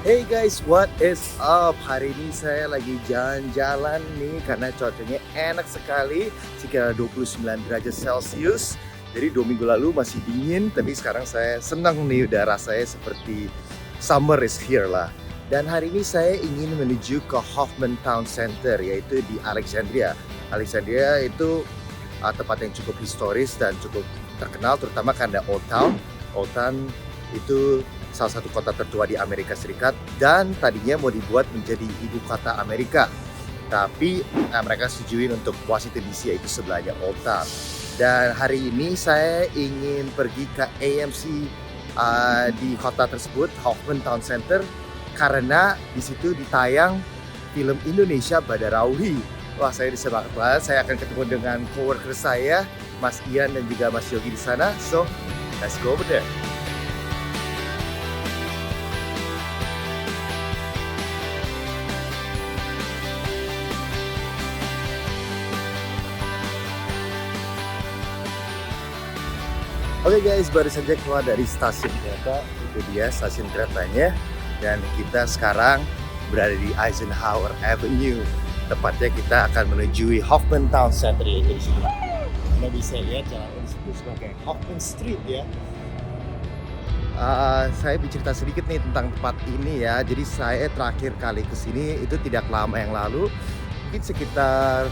Hey guys, what is up? Hari ini saya lagi jalan-jalan nih karena cuacanya enak sekali, sekitar 29 derajat Celcius. Jadi 2 minggu lalu masih dingin, tapi sekarang saya senang nih udara saya seperti summer is here lah. Dan hari ini saya ingin menuju ke Hoffman Town Center, yaitu di Alexandria. Alexandria itu tempat yang cukup historis dan cukup terkenal, terutama karena Old Town. Old Town itu salah satu kota tertua di Amerika Serikat dan tadinya mau dibuat menjadi ibu kota Amerika. Tapi mereka setujuin untuk Washington DC, yaitu sebelahnya Old Town. Dan hari ini saya ingin pergi ke AMC di kota tersebut, Hoffman Town Center, karena di situ ditayang film Indonesia Badarawi. Wah, saya disemangat banget. Saya akan ketemu dengan coworker saya, Mas Ian dan juga Mas Yogi di sana. So, let's go over there. Oke guys, baru saja keluar dari stasiun kereta. Itu dia stasiun keretanya. Dan kita sekarang berada di Eisenhower Avenue. Tepatnya kita akan menuju Hoffman Town Center, yaitu di sini. Anda bisa lihat jalan ini disebut sebagai Hoffman Street ya. Saya bercerita sedikit nih tentang tempat ini ya. Jadi saya terakhir kali kesini itu tidak lama yang lalu. Mungkin sekitar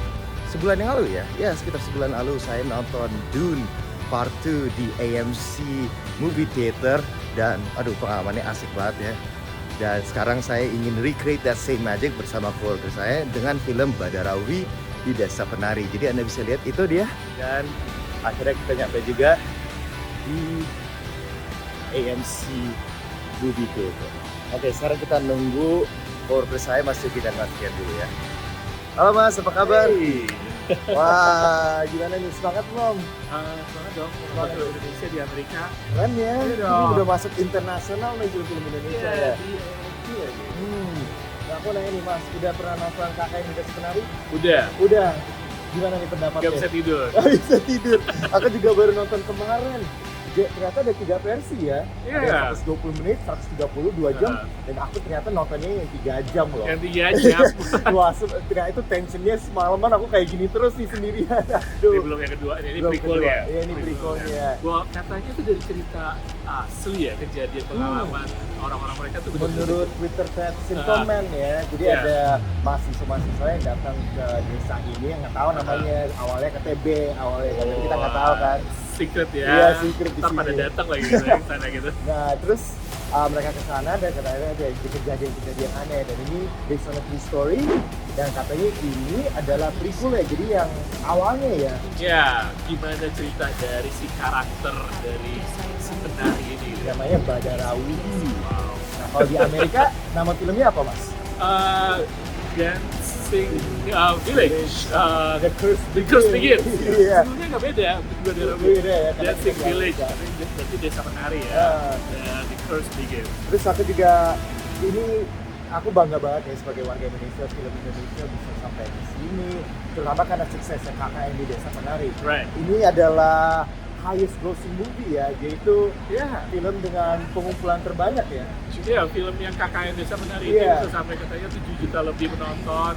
sebulan yang lalu ya. Ya, sekitar sebulan lalu saya nonton Dune Part 2 di AMC Movie Theater dan aduh, pengalamannya asik banget ya. Dan sekarang saya ingin recreate that same magic bersama keluarga saya dengan film Badarawi di Desa Penari. Jadi Anda bisa lihat itu dia. Dan akhirnya kita nyampe juga di AMC Movie Theater. Oke, sekarang kita nunggu keluarga saya, Mas Yogi dan Mas Ian dulu ya. Halo Mas, apa kabar? Hey. Wah, gimana nih? Semangat belum? Semangat dong, semangat Indonesia di Amerika. Keren ya, Iya ini dong. udah masuk internasional nih film-film Indonesia ya. Di AMC lagi. Nah, aku nanya nih Mas, udah pernah nonton Kakak yang Desa Penari? Udah, Udah. Gimana nih pendapatnya? gak bisa tidur. Gak bisa tidur. Aku juga baru nonton kemarin. Ternyata ada 3 versi ya. Iya. Ada 120 menit, 130, 2 jam. Dan aku ternyata nontonnya yang 3 jam loh. Yang 3 jam. Wah, ternyata itu tensionnya semalaman aku kayak gini terus nih sendirian. Ini Aduh. belum yang kedua, ini Belum prequel kedua. ya. Iya, ini prequelnya. Gua katanya itu dari cerita asli ya, kejadian pengalaman orang-orang mereka tuh Menurut Twitter thread Simple Man ya, jadi Iya. ada mahasiswa-mahasiswa yang datang ke desa ini yang nggak tahu namanya, awalnya KTB, awalnya kita nggak tahu kan. Secret ya. Iya, secret di Ntar sini. pada datang lagi gitu ya, ke sana gitu. Nah, terus mereka ke sana dan katanya ada kejadian-kejadian aneh, dan ini based on a true story, dan katanya ini adalah prequel ya, jadi yang awalnya ya. Ya, gimana cerita dari si karakter dari si penari ini gitu. Namanya Badarawi. Wow. Nah, kalau di Amerika nama filmnya apa Mas? Dancing Village. The Curse The Curse Begins. Iya. Sebenarnya nggak beda, beda Beda ya, karena Dancing kita Village, belajar. tapi berarti desa penari ya. Ah. Dan The Curse Begins. Terus aku juga, ini aku bangga banget ya sebagai warga Indonesia, film Indonesia bisa sampai di sini, terutama karena suksesnya KKN di Desa Penari. Right. Ini adalah highest grossing movie ya, yaitu Ya, film dengan pengumpulan terbanyak ya. yeah, film yang KKN Desa Penari Iya. itu bisa sampai katanya 7 juta lebih penonton.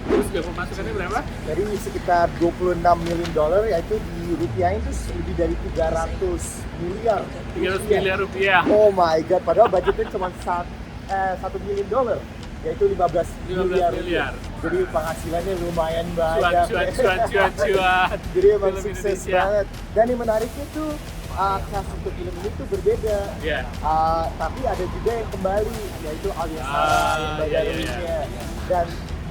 Terus juga pemasukannya berapa? Dari sekitar 26 million dollar, yaitu di rupiah itu lebih dari 300 miliar. 300 miliar rupiah. Oh my god, padahal budgetnya cuma 1 million dollar, yaitu 15 miliar. miliar. Jadi penghasilannya lumayan banyak. Cuan. Jadi emang Film sukses Indonesia. banget. Dan yang menariknya tuh cast untuk film ini tuh berbeda. Ya. Tapi ada juga yang kembali, yaitu Alia Ah, Sara yang iya, Badarawinya. Dan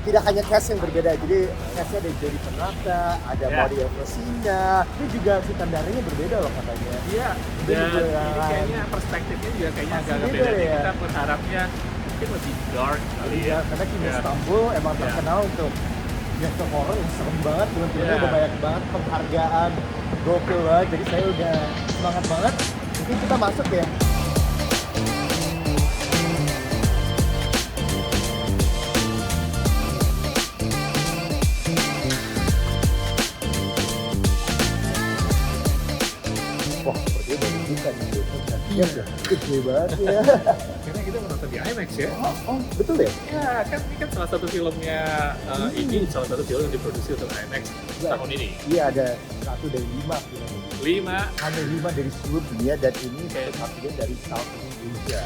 tidak hanya cast yang berbeda, jadi castnya ada Jody Penata, ada Ya. Maria Rosina, ini juga sutradaranya berbeda loh katanya. Iya. Ini Dan juga ini kayaknya perspektifnya juga kayaknya Masih agak beda beda nih. ya. Kita berharapnya mungkin lebih dark kali ya. Iya, karena Kino Ya. Istanbul emang Ya. terkenal untuk gesture horror yang serem banget, film-filmnya Ya. udah banyak banget penghargaan, gokil banget, jadi saya udah semangat banget. Mungkin kita masuk ya. Wah, sepertinya baru buka nih. Iya, gede banget ya. Karena kita menonton di di IMAX ya. Oh, betul ya? Ya, kan ini kan salah satu filmnya ini salah satu film yang diproduksi untuk IMAX tahun ini. Iya, ada 1 dari 5 film. 5. Hanya 5 dari seluruh dunia dan ini satunya dari South Indonesia.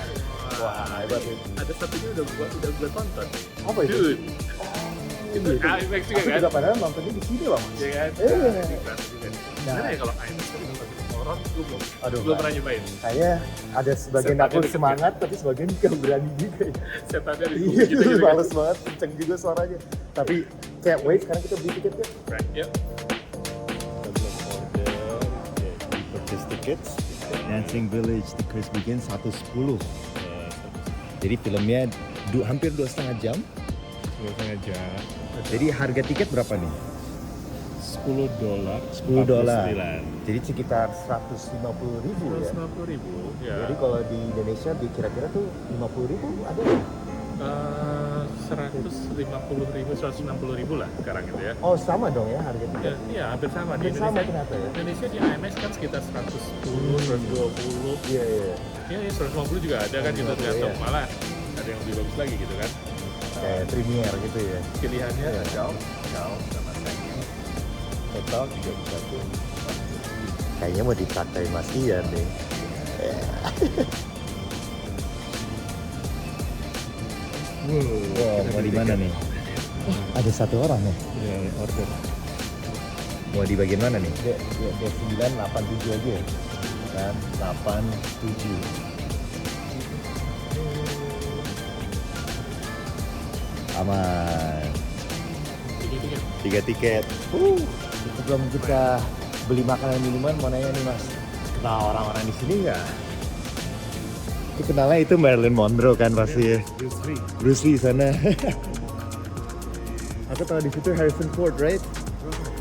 Wah, hebat ya. Ada satunya udah gua tonton. Apa itu? Dude. Itu IMAX juga Aku kan? juga padahal nontonnya di sini loh. Iya kan? Nah. Gimana ya kalau IMAX tapi nonton film horor gue Aduh, belum Pak. pernah nyobain. Kayaknya ada sebagian Setannya aku deket semangat tapi sebagian gak berani juga ya. Setannya di Iya, gitu kan? males banget, kenceng juga suaranya. Tapi can't wait, sekarang kita beli tiket ya. Right, yep. We purchase tickets. Dancing Village, The Curse Begins 1:10. Jadi filmnya hampir 2,5 jam. 2,5 jam. Jadi harga tiket berapa nih? $10. $10. Jadi sekitar 150.000 ya. 150.000. Ya. Jadi kalau di Indonesia kira-kira tuh 50.000 ada nggak? 150.000, 160.000 lah sekarang gitu ya. Oh sama dong ya harga tiket. Ya, iya hampir sama di Hampir sama Indonesia. ternyata ya. Indonesia di IMAX kan sekitar 110, 120. Iya iya. Ya, 150 juga ada kan, kita 150, tergantung iya. malah ada yang lebih bagus lagi gitu kan. Kayak premier gitu ya. Pilihannya Iya. jauh sama segmen. Total juga bisa tuh. Kayaknya mau dipraktein Mas Ian nih. Wow, mau di mana nih? Ada 1 orang nih. Ya, order. Mau di bagian mana nih? Dia 987 aja ya. Kan 87. Aman. 3 tiket. Sebelum kita beli makanan minuman, mau nanya nih Mas, kenal orang-orang di sini nggak? Itu kenalnya itu Marilyn Monroe kan pasti ya. Bruce Lee sana. Aku tahu di situ Harrison Ford, right?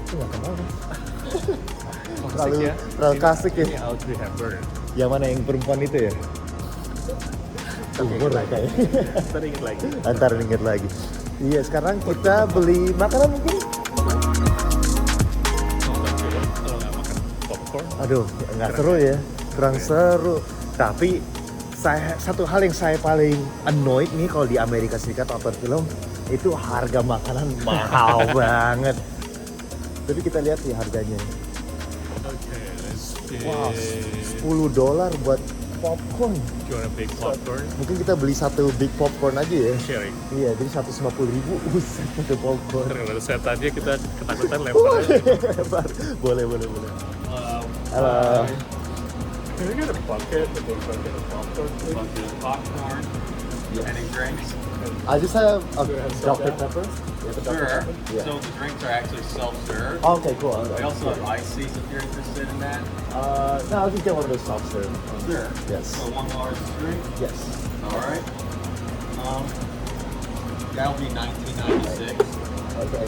Aku nggak kenal. Terlalu klasik ya. Ini Audrey Hepburn. Yang mana yang perempuan itu ya? Umur lah kayaknya. Ntar inget lagi. Antar inget lagi. Iya, sekarang kita beli makanan mungkin. Nonton film kalau nggak makan popcorn. Aduh, nggak seru ya, kurang seru. Tapi satu hal yang saya paling annoyed nih kalau di Amerika Serikat nonton film itu harga makanan mahal banget. Tapi kita lihat sih harganya. Oke, let's see. Wow, $10 buat popcorn. You want a big popcorn? Mungkin kita beli 1 big popcorn aja ya. Sharing. Iya, jadi 150.000 satu popcorn. Ntar kalau ada setannya kita ketakutan lempar aja. boleh. Halo. Can we get a bucket? A big bucket of popcorn, please? Bucket of popcorn, any drinks? I just have a Do you have Dr. soda? Pepper. You have a Dr. Sure. Pepper? Yeah. So the drinks are actually self-serve. Oh, okay, cool. We also have ice teas if you're interested in that. No, I'll just get one of those soft serve. Sure. Yes. So one large drink. Yes. All right. That'll be $19.96. Okay.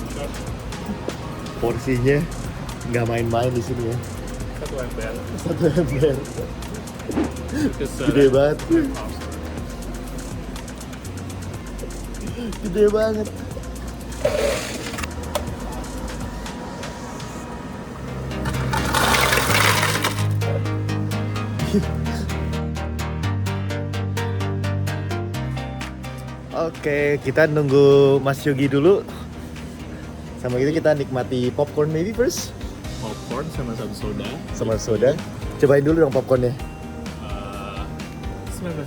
Porsinya nggak main-main di sini ya. Satu ember. Satu ember. Because, Gede banget. popcorn. Gede banget. Oke, kita nunggu Mas Yogi dulu. Sama gitu kita nikmati popcorn maybe first. Popcorn sama satu soda. Sama soda. Cobain dulu dong popcornnya. $19.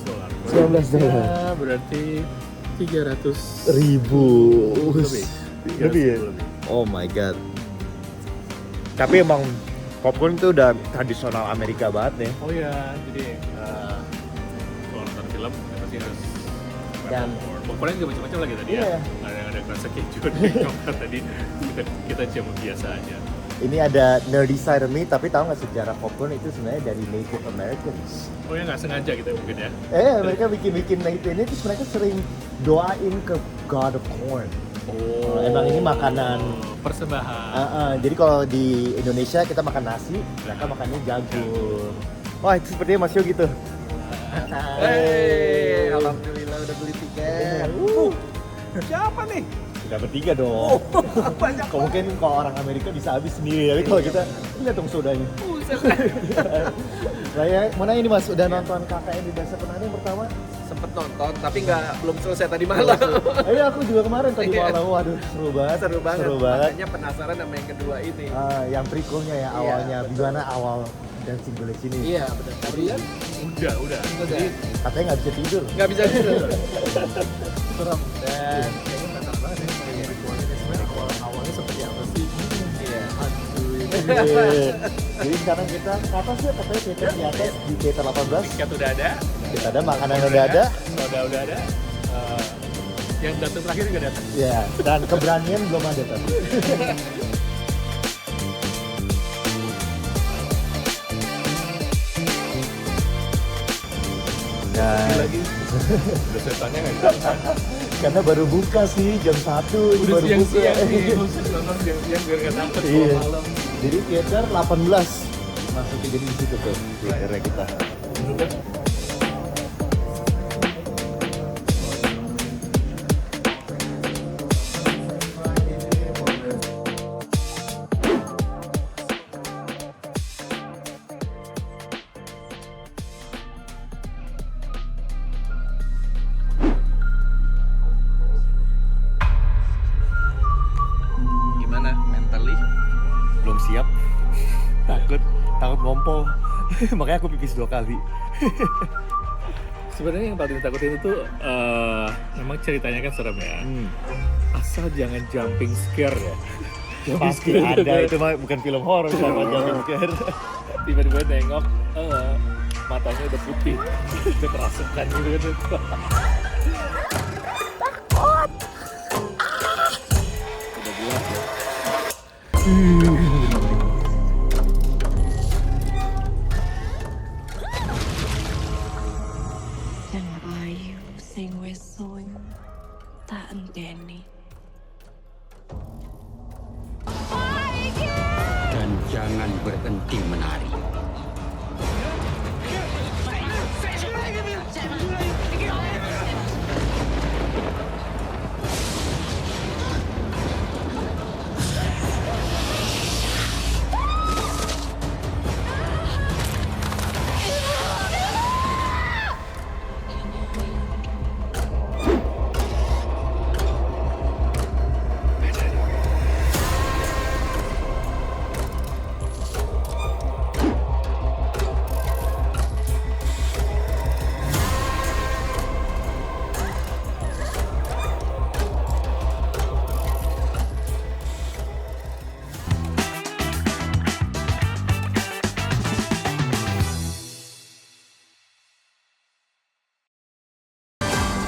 $19. Ya, berarti 300 Ribu. lebih. Lebih ya? Oh my god. Tapi emang popcorn itu udah tradisional Amerika banget ya. Oh ya, jadi kalau nonton film ya pasti harus Dan popcornnya juga macam-macam lagi tadi Iya. ya. Ada yang ada kerasa keju di popcorn tadi. Kita cuma biasa aja. ini ada nerdy side of me, tapi tahu nggak sejarah popcorn itu sebenarnya dari Native Americans. Oh ya nggak sengaja gitu mungkin ya. Mereka bikin ini terus mereka sering doain ke God of Corn. Oh. Emang ini makanan. Persembahan. Jadi kalau di Indonesia kita makan nasi, mereka makannya jagung. Wah itu sepertinya Mas Yo gitu. Hey, Alhamdulillah udah beli tiket. Siapa nih? Kita bertiga dong. Kau mungkin kalau orang Amerika bisa habis sendiri, tapi kalau kita lihat dong sodanya. Saya mau nanya ini Mas, udah nonton KKN di Desa Penari yang pertama? Sempet nonton, tapi belum selesai tadi malam. Iya, aku juga kemarin tadi malam. Waduh, seru banget. Seru banget. Seru banget. Makanya penasaran sama yang kedua ini. Yang prequelnya ya awalnya, betul. gimana awal Dancing Village ini? Iya, benar. Kalian udah. Jadi, katanya nggak bisa tidur. Nggak bisa tidur. Serem. Dan Kayaknya nggak tahu banget ya, kayak ritualnya sebenarnya awalnya seperti apa sih? iya. Iya. Jadi sekarang kita ke atas ya, katanya theater di atas di theater 18. Tiket udah ada. Kita ada makanan udah ada. Udah ada. Yang datang terakhir juga datang. Ya, dan keberanian belum ada tapi. Dan Lagi. Udah setannya nggak bisa. karena baru buka sih jam 1 Udah baru siang-siang buka. nih. Nonton siang-siang biar nggak takut Iya. kalau malam. Jadi theater 18 masuknya jadi di situ tuh theaternya kita. Gimana mentally? Belum siap. takut ngompol. Makanya aku pipis 2 kali. Sebenarnya yang paling ditakutin itu memang ceritanya kan serem ya. Asal jangan jumping scare ya. Jumping Pasti scare ada, itu mah bukan film horor sama jumping scare. Tiba-tiba nengok matanya udah putih, udah kerasukan gitu kan. Udah bulat ya. Dan ayu sing wis suweng tak enteni. Dan jangan berhenti menari.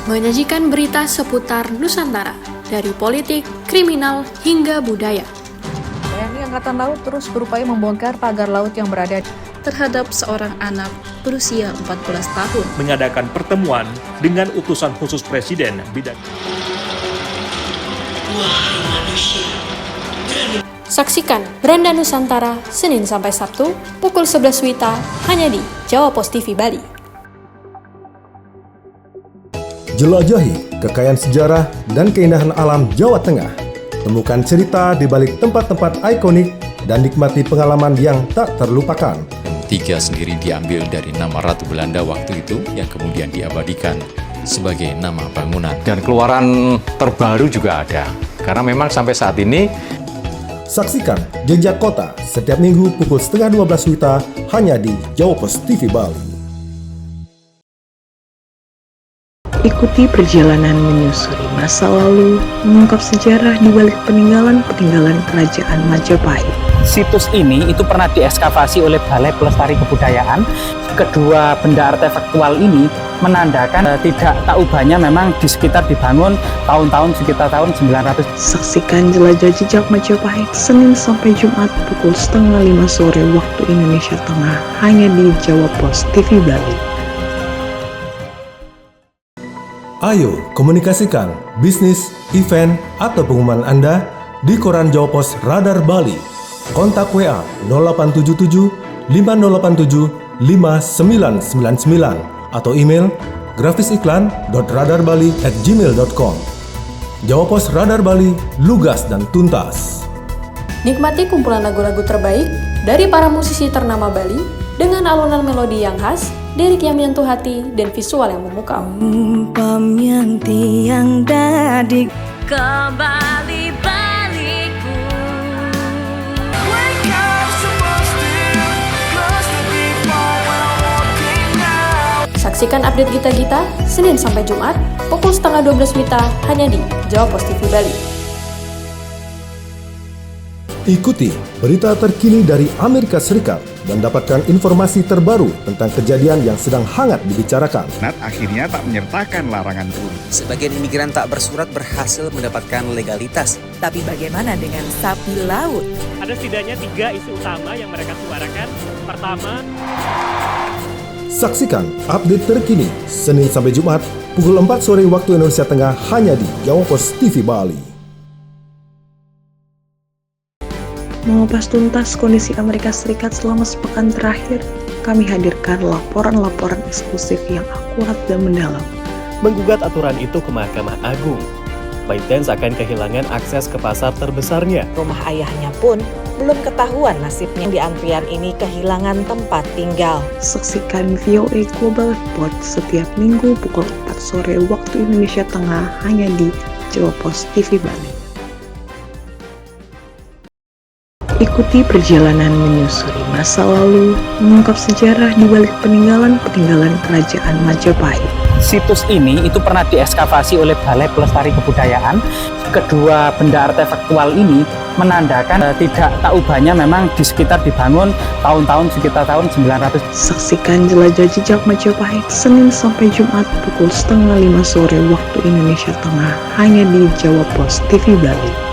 Menyajikan berita seputar Nusantara, dari politik, kriminal, hingga budaya. TNI Angkatan Laut terus berupaya membongkar pagar laut yang berada Terhadap seorang anak berusia 14 tahun. Mengadakan pertemuan dengan utusan khusus Presiden bidang. Saksikan Beranda Nusantara, Senin sampai Sabtu, pukul 11 WITA, hanya di Jawa Pos TV Bali. Jelajahi kekayaan sejarah dan keindahan alam Jawa Tengah. Temukan cerita di balik tempat-tempat ikonik dan nikmati pengalaman yang tak terlupakan. Tiga sendiri diambil dari nama Ratu Belanda waktu itu yang kemudian diabadikan sebagai nama bangunan. Dan keluaran terbaru juga ada. Karena memang sampai saat ini Saksikan Jejak Kota setiap minggu pukul 11:30 WITA hanya di Jawa Pos TV Bali. Ikuti perjalanan menyusuri masa lalu, mengungkap sejarah di balik peninggalan-peninggalan Kerajaan Majapahit. Situs ini itu pernah diekskavasi oleh Balai Pelestari Kebudayaan. Kedua benda artefaktual ini menandakan tidak tak ubahnya memang di sekitar dibangun tahun-tahun sekitar tahun 900. Saksikan Jelajah Jejak Majapahit Senin sampai Jumat pukul 4:30 sore waktu Indonesia Tengah hanya di Jawa Pos TV Bali. Ayo komunikasikan bisnis, event, atau pengumuman Anda di koran Jawa Pos Radar Bali. Kontak WA 0877 5087 5999 atau email grafisiklan.radarbali@gmail.com. Jawa Pos Radar Bali, lugas dan tuntas. Nikmati kumpulan lagu-lagu terbaik dari para musisi ternama Bali dengan alunan melodi yang khas, lirik yang menyentuh hati, dan visual yang memukau. Umpam yang tiang dadik kembali baliku. Saksikan update Gita-Gita Senin sampai Jumat pukul 11:30 WITA hanya di Jawa Pos TV Bali. Ikuti berita terkini dari Amerika Serikat dan dapatkan informasi terbaru tentang kejadian yang sedang hangat dibicarakan. Senat akhirnya tak menyertakan larangan turun. Sebagian imigran tak bersurat berhasil mendapatkan legalitas. Tapi bagaimana dengan sapi laut? Ada setidaknya 3 isu utama yang mereka suarakan. Pertama, saksikan update terkini Senin sampai Jumat pukul 4 sore waktu Indonesia Tengah hanya di Jawa Pos TV Bali. Mengupas tuntas kondisi Amerika Serikat selama sepekan terakhir, kami hadirkan laporan-laporan eksklusif yang akurat dan mendalam. Menggugat aturan itu ke Mahkamah Agung, ByteDance akan kehilangan akses ke pasar terbesarnya. Rumah ayahnya pun belum ketahuan nasibnya. Di antrian ini kehilangan tempat tinggal. Saksikan VOA Global Report setiap minggu pukul 4 sore waktu Indonesia Tengah hanya di Jawa Pos TV Bali. Ikuti perjalanan menyusuri masa lalu, mengungkap sejarah di balik peninggalan-peninggalan Kerajaan Majapahit. Situs ini itu pernah diekskavasi oleh Balai Pelestari Kebudayaan. Kedua benda artefaktual ini menandakan tidak tak ubahnya memang di sekitar dibangun tahun-tahun sekitar tahun 900. Saksikan jelajah jejak Majapahit Senin sampai Jumat pukul 4:30 sore waktu Indonesia Tengah hanya di Jawa Pos TV Bali.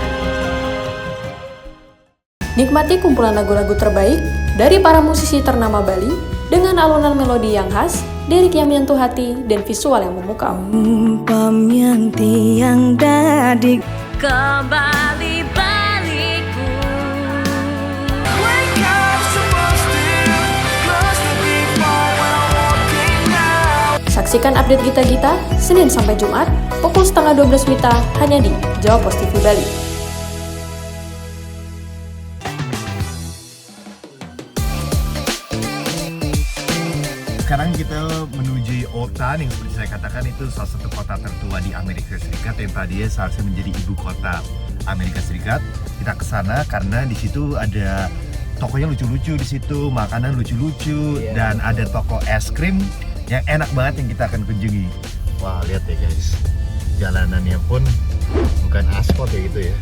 Nikmati kumpulan lagu-lagu terbaik dari para musisi ternama Bali dengan alunan melodi yang khas, lirik yang menyentuh hati, dan visual yang memukau. Umpam yang tiang dadik kembali baliku. Saksikan update Gita-Gita Senin sampai Jumat pukul 11:30 WITA hanya di Jawa Pos TV Bali. Sekarang kita menuju Old Town yang seperti saya katakan itu salah satu kota tertua di Amerika Serikat yang tadinya seharusnya menjadi ibu kota Amerika Serikat. Kita ke sana karena di situ ada tokonya lucu-lucu di situ, makanan lucu-lucu, dan ada toko es krim yang enak banget yang kita akan kunjungi. Wah, lihat ya guys, jalanannya pun bukan aspal ya gitu ya.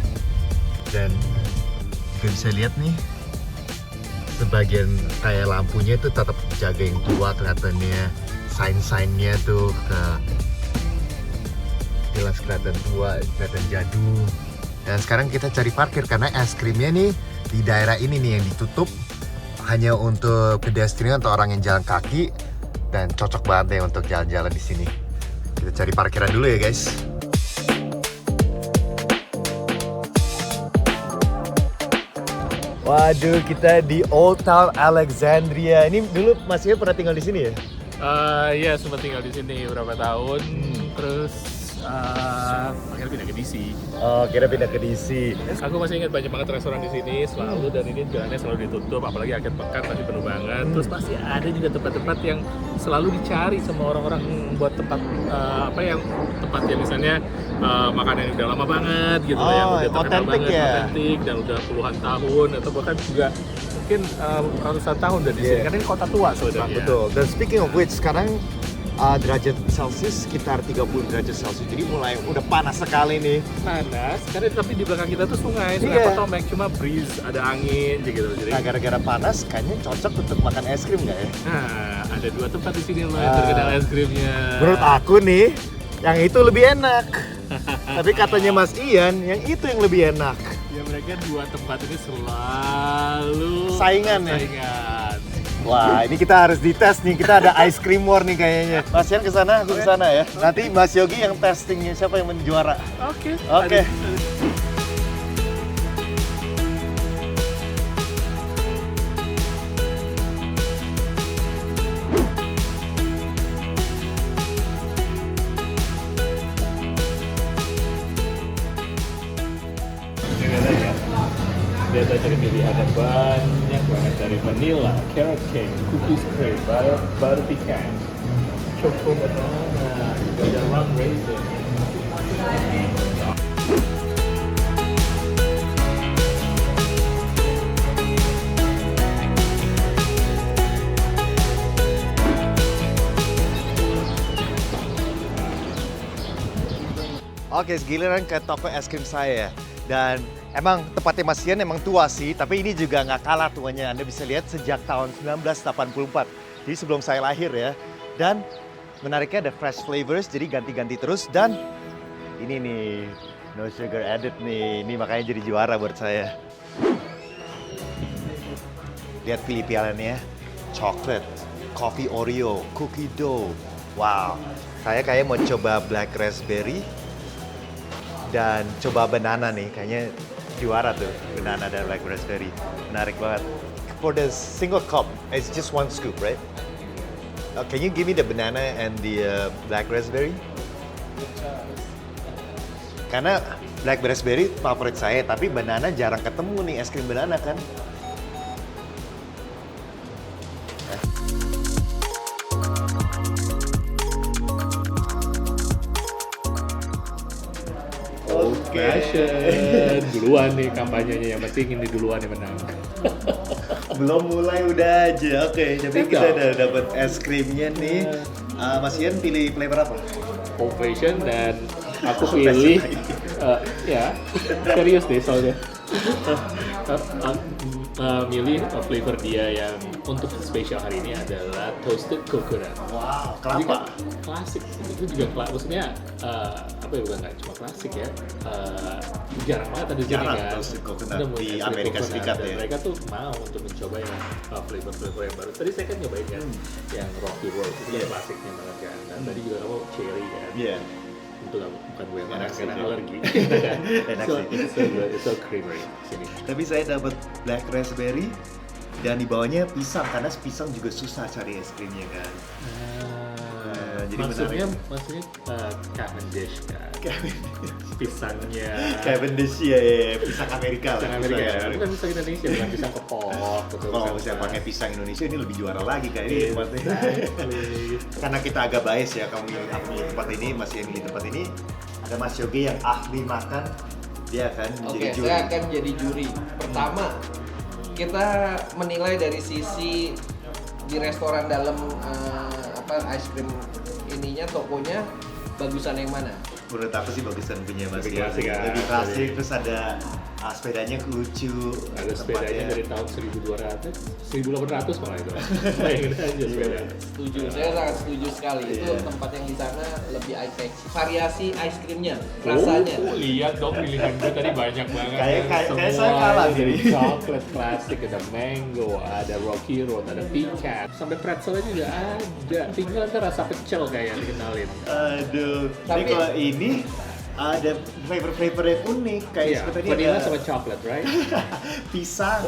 Dan kita bisa lihat nih, sebagian kayak lampunya itu tetap jaga yang tua, kelihatannya sign-signnya tuh jelas kelihatan tua, kelihatan jadul. Dan sekarang kita cari parkir karena es krimnya nih di daerah ini nih yang ditutup hanya untuk pedestrian atau orang yang jalan kaki, dan cocok banget deh untuk jalan-jalan di sini. Kita cari parkiran dulu ya guys. Waduh, kita di Old Town Alexandria. Ini dulu Mas Yo pernah tinggal di sini ya? Iya, sempat tinggal di sini beberapa tahun. Terus akhirnya pindah ke DC. Oh, kira pindah ke DC. Aku masih ingat banyak banget restoran di sini selalu, dan ini jalannya selalu ditutup, apalagi akhir pekan pasti penuh banget. Terus pasti ada juga tempat-tempat yang selalu dicari sama orang-orang buat tempat tempat yang misalnya makanan yang udah lama banget gitu, yang udah terkenal banget, otentik, dan udah puluhan tahun atau bahkan juga mungkin ratusan tahun dari sini. Karena ini kota tua sebenarnya. Betul. Dan speaking of which, sekarang derajat Celcius sekitar 30 derajat Celcius, jadi mulai udah panas sekali nih. Panas, karena tapi di belakang kita tuh sungai Potomac, cuma breeze, ada angin gitu. Jadi, nah, gara-gara panas, kayaknya cocok untuk makan es krim nggak ya? Nah, ada 2 tempat di sini loh yang terkenal es krimnya. Menurut aku nih, yang itu lebih enak. Tapi katanya Mas Ian, yang itu yang lebih enak. Ya, mereka 2 tempat ini selalu saingan. Wah, ini kita harus dites nih. Kita ada ice cream war nih kayaknya. Mas Ian kesana, aku kesana ya. Nanti Mas Yogi yang testingnya siapa yang menjuara. Oke. vanilla, carrot cake, cookies cream, butter pecan, choco banana, juga ada rum raisin. Oke, giliran ke toko es krim saya. Dan emang tempatnya Mas Ian emang tua sih, tapi ini juga nggak kalah tuanya. Anda bisa lihat sejak tahun 1984. Jadi sebelum saya lahir ya. Dan menariknya ada fresh flavors, jadi ganti-ganti terus. Dan ini nih, no sugar added nih. Ini makanya jadi juara buat saya. Lihat pilihannya, chocolate, coffee Oreo, cookie dough. Wow, saya kayak mau coba black raspberry. Dan coba banana nih, kayaknya juara tuh, banana dan black raspberry. Menarik banget. For the single cup, it's just one scoop, right? Can you give me the banana and the black raspberry? Karena black raspberry favorit saya, tapi banana jarang ketemu nih, es krim banana kan. Fashion duluan nih kampanyenya, yang penting ini duluan yang menang. Belum mulai udah aja. Oke, jadi kita udah dapat es krimnya nih. Mas Ian pilih flavor apa? Old fashion, dan aku pilih ya serius deh soalnya. Milih flavor dia yang untuk spesial hari ini adalah toasted coconut. Wow, kelapa. Klasik, itu juga maksudnya apa ya, bukan nggak cuma klasik ya, jarang banget ada di sini kan. Toasted coconut di Amerika Serikat ya. Mereka tuh mau untuk mencoba yang flavor yang baru. Tadi saya kan nyobain kan yang Rocky Road, itu klasiknya banget kan. Dan tadi juga kamu cherry kan. Iya. Itu bukan gue yang makan karena alergi. Enak sih. It's so creamy sini. Tapi saya dapat black raspberry dan di bawahnya pisang, karena pisang juga susah cari es krimnya kan. Jadi maksudnya Cavendish kan. Pisangnya Cavendish ya, pisang Amerika lah. Pisang Amerika. Itu kan pisang Indonesia, bukan pisang kepok. Kalau misalnya pakai pisang Indonesia ini lebih juara lagi kayak ini tempatnya. Karena kita agak bias ya, kamu milih tempat ini, masih yang milih tempat ini. Ada Mas Yogi yang ahli makan, dia akan jadi juri. Saya akan jadi juri. Pertama, kita menilai dari sisi di restoran dalam ice cream ininya, tokonya bagusan yang mana? Menurut aku sih bagusan punya Mas Ian. Lebih klasik, terus ada sepedanya lucu. Ada sepedanya dari tahun 1800 malah itu. Bayangin aja sepeda. Setuju, saya sangat setuju sekali. Itu tempat yang di sana lebih eye-catchy. Variasi ice creamnya, rasanya. Lihat dong pilihan gue tadi banyak banget. Kayak saya kalah dari coklat klasik, ada mango, ada Rocky Road, ada pecan, sampai pretzelnya juga ada. Tinggal ntar rasa pecel kayak dikenalin. Aduh. Tapi kalau ini ada flavor yang unik kayak seperti vanilla sama coklat, right? pisang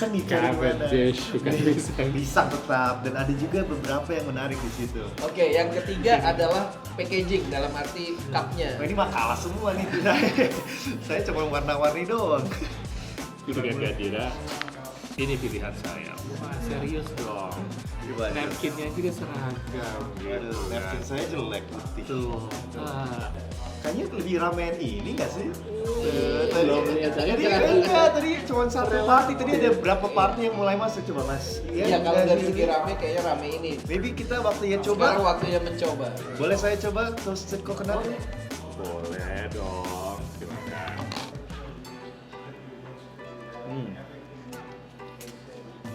di Cavendish, bukan pisang tetap, dan ada juga beberapa yang menarik di situ. Oke, yang ketiga adalah packaging, dalam arti cupnya. Ini mah kalah semua nih. Saya cuma warna-warni doang. Dengan Gadira, ini pilihan saya. Wah, serius dong. Napkinnya juga seragam. Aduh, napkin saya jelek putih. Tuh. Kayaknya lebih ramean ini nggak sih? Tadi cuma satu party, tadi ada berapa party yang mulai masuk, coba Mas? Iya, kalau dari segi rame kayaknya rame ini. Maybe kita waktunya coba. Sekarang waktunya mencoba. Boleh saya coba toasted coconut? Boleh dong, silakan.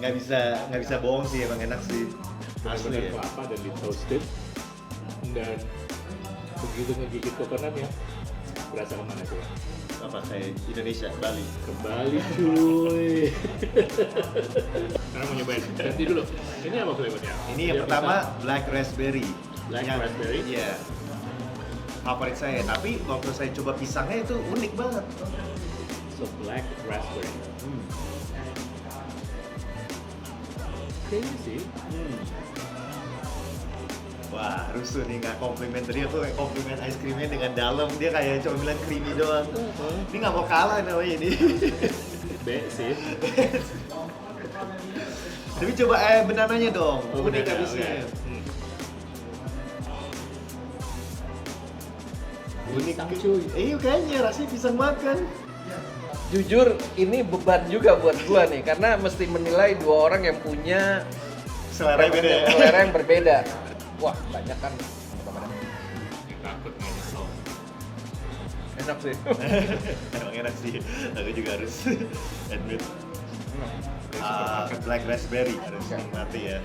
Nggak bisa bohong sih, emang enak sih. Asli ya. Kelapa dan di toasted, dan begitu ngegigit coconutnya, berasa kemana coba? Apa kayak Indonesia, Bali? Ke Bali cuy. Sekarang mau nyobain, ganti dulu. Ini apa flavornya? Ini yang pertama black raspberry. Raspberry? Iya. Favorit saya, tapi waktu saya coba pisangnya itu unik banget. So black raspberry. Kayaknya sih. Wah, rusuh nih, nggak komplimen. Tadi aku komplimen ice creamnya dengan dalam, dia kayak cuma bilang creamy doang. Ini nggak mau kalah namanya ini. B sih. Tapi coba banananya dong. Unik habisnya. Unik cuy. Kayaknya rasanya pisang makan. Jujur ini beban juga buat gua nih karena mesti menilai dua orang yang punya selera yang berbeda. Wah, banyak kan. Takut nggak nyesel. Enak sih. Emang enak sih. Aku juga harus admit. Black raspberry harus nikmati ya.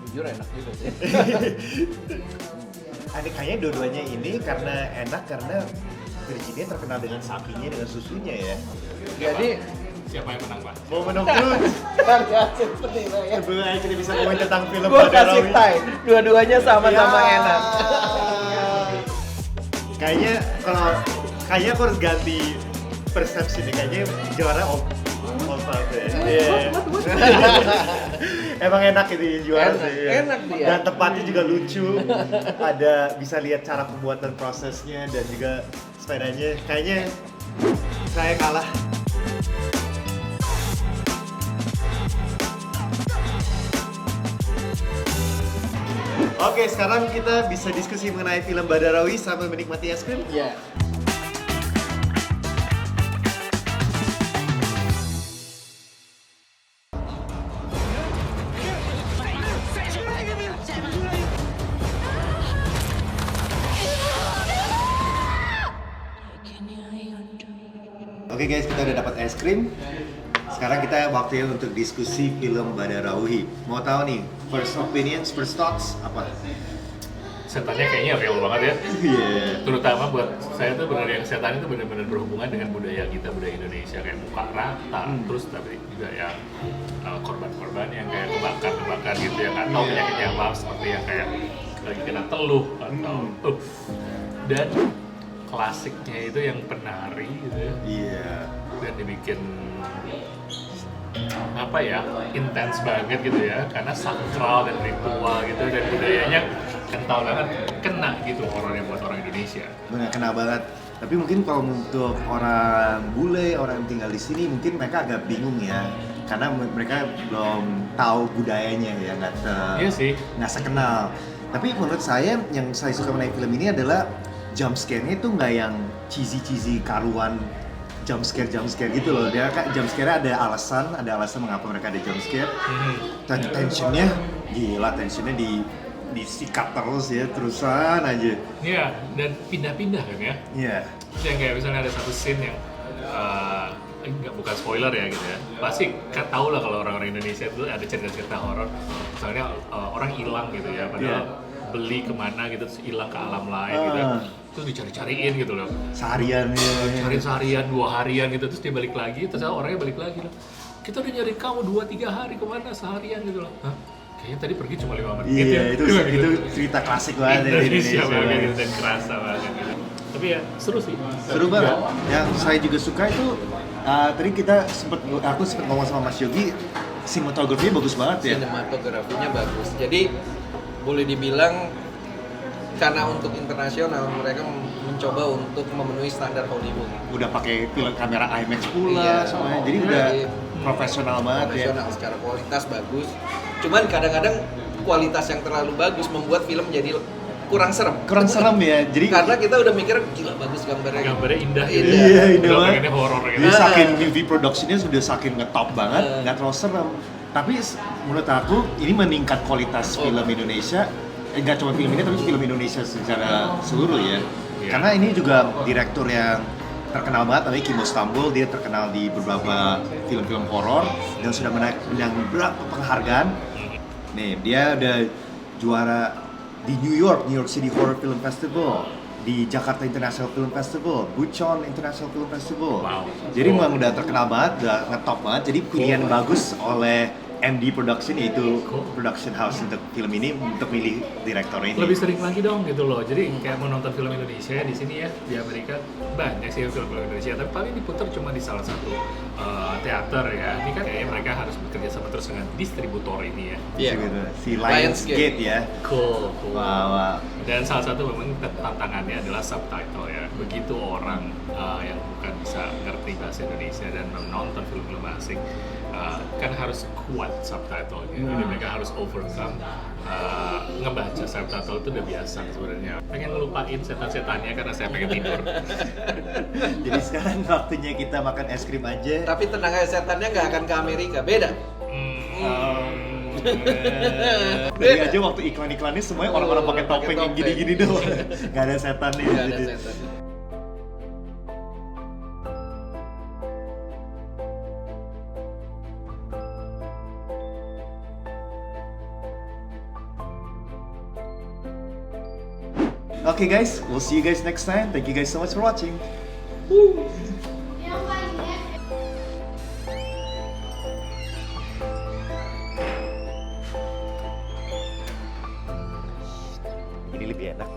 Jujur enak juga sih. Kayaknya dua-duanya ini karena enak karena Virginia terkenal dengan sapinya, dengan susunya ya. Jadi siapa yang menang, Pak? Mau menang terus. Sebelum kita bisa ngomongin tentang film Gue kasih tie, dua-duanya sama-sama enak. Kayaknya aku harus ganti persepsi nih. Kayaknya juara Oval deh. Emang enak ini juara sih. Enak dia. Dan tempatnya juga lucu. Ada bisa lihat cara pembuatan prosesnya dan juga sepedanya. Kayaknya saya kalah. Oke, sekarang kita bisa diskusi mengenai film Badarawi sambil menikmati es krim. Iya. Oke guys, kita udah dapat es krim. Sekarang kita waktunya untuk diskusi film Badarawi. Mau tahu nih, first opinions, first thoughts apa? Setannya kayaknya real banget ya. Iya. Terutama buat saya tuh benar yang setan itu benar-benar berhubungan dengan budaya kita, budaya Indonesia kayak muka rata, terus tapi juga yang korban-korban yang kayak kebakar gitu ya, atau penyakit yang maaf seperti yang kayak lagi kena teluh atau dan klasiknya itu yang penari gitu ya. Iya. Dan dibikin apa ya, intens banget gitu ya, karena sakral dan ritual gitu dan budayanya kental banget, kena gitu horornya buat orang Indonesia. Benar, kena banget. Tapi mungkin kalau untuk orang bule, orang yang tinggal di sini mungkin mereka agak bingung ya, karena mereka belum tahu budayanya ya, nggak sekenal. Tapi menurut saya yang saya suka mengenai film ini adalah jump scare-nya itu nggak yang cheesy karuan jump scare gitu loh. Dia kan jump scare ada alasan mengapa mereka ada jump scare. Dan tensionnya disikat terus ya, terusan aja. Iya, dan pindah-pindah kan ya. Iya. Yang kayak misalnya ada satu scene yang bukan spoiler ya gitu ya. Pasti kan tahu lah kalau orang-orang Indonesia itu ada cerita-cerita horor. Misalnya orang hilang gitu ya, padahal beli kemana gitu terus hilang ke alam lain gitu. Terus dicari-cariin gitu loh. Seharian ya. Cari seharian, 2 harian gitu, terus dia balik lagi, terus orangnya balik lagi loh. Kita udah nyari kamu 2-3 hari kemana seharian gitu loh. Hah? Kayaknya tadi pergi cuma 5 menit. Iya, itu cerita klasik banget dari Indonesia banget gitu, dan kerasa banget gitu. Tapi ya seru sih. Seru banget. Yang saya juga suka itu tadi aku sempat ngomong sama Mas Yogi, sinematografinya bagus banget ya. Sinematografinya bagus. Jadi boleh dibilang karena untuk internasional mereka mencoba untuk memenuhi standar Hollywood. Udah pakai kamera IMAX pula semuanya. Jadi udah profesional banget ya. Profesional secara kualitas bagus. Cuman kadang-kadang kualitas yang terlalu bagus membuat film jadi kurang serem. Kurang serem ya. Jadi karena kita udah mikir gila bagus gambarnya. Gambarnya indah. Iya, indah banget. Pengennya horor gitu. Jadi saking movie production-nya sudah saking ngetop banget, nggak terlalu serem. Tapi menurut aku ini meningkat kualitas film Indonesia. Nggak cuma film ini, tapi film Indonesia secara seluruh ya. Karena ini juga direktur yang terkenal banget, namanya Kim Istanbul. Dia terkenal di beberapa film-film horor dan sudah menang beberapa penghargaan. Nih, dia udah juara di New York City Horror Film Festival, di Jakarta International Film Festival, Bucheon International Film Festival. Jadi memang udah terkenal banget, udah ngetop banget. Jadi pilihan bagus oleh MD Production, yaitu production house untuk film ini, untuk milih direktor ini? Lebih sering lagi dong gitu loh. Jadi kayak mau nonton film Indonesia di sini ya, di Amerika banyak sih film Indonesia, tapi paling diputar cuma di salah satu teater ya. Ini kan kayaknya mereka harus bekerja sama terus dengan distributor ini ya. Iya. Gitu. Si Lionsgate ya. Cool. Wow. Dan salah satu memang tantangannya adalah subtitle ya. Begitu orang yang bukan bisa ngerti bahasa Indonesia dan menonton film-film asing, kan harus kuat subtitlenya. Jadi mereka harus overcome ngebaca subtitle itu udah biasa sebenarnya. Pengen ngelupain setan-setannya karena saya pengen tidur. Jadi sekarang waktunya kita makan es krim aja. Tapi tenang aja, setannya nggak akan ke Amerika, beda. Jadi aja waktu iklan-iklannya semuanya orang-orang pakai topeng yang gini-gini doang. Nggak ada setannya. Nggak ada setan. Okay guys, we'll see you guys next time. Thank you guys so much for watching. Ini lebih enak.